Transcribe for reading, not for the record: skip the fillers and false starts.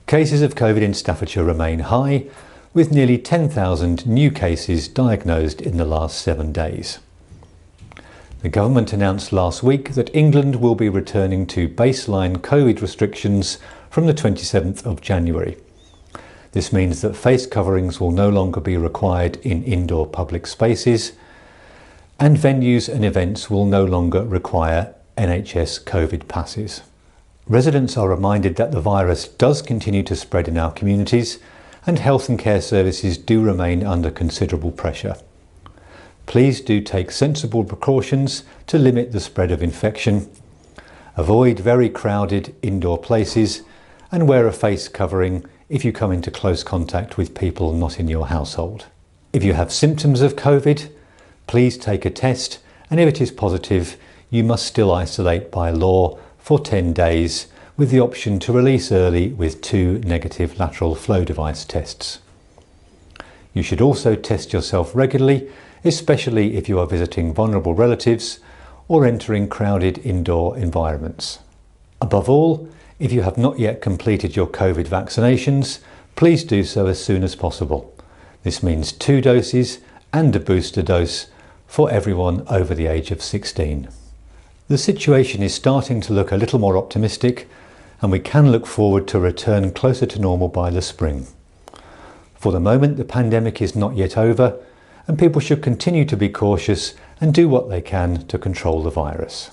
Cases of COVID in Staffordshire remain high, with nearly 10,000 new cases diagnosed in the last 7 days. The government announced last week that England will be returning to baseline COVID restrictions from the 27th of January. This means that face coverings will no longer be required in indoor public spaces, and venues and events will no longer require NHS COVID passes. Residents are reminded that the virus does continue to spread in our communities, and health and care services do remain under considerable pressure. Please do take sensible precautions to limit the spread of infection. Avoid very crowded indoor places and wear a face covering if you come into close contact with people not in your household. If you have symptoms of COVID, please take a test, and if it is positive, you must still isolate by law for 10 days with the option to release early with 2 negative lateral flow device tests. You should also test yourself regularly, especially if you are visiting vulnerable relatives or entering crowded indoor environments. Above all, if you have not yet completed your COVID vaccinations, please do so as soon as possible. This means 2 doses and a booster dose for everyone over the age of 16. The situation is starting to look a little more optimistic, and we can look forward to a return closer to normal by the spring. For the moment, the pandemic is not yet over, and people should continue to be cautious and do what they can to control the virus.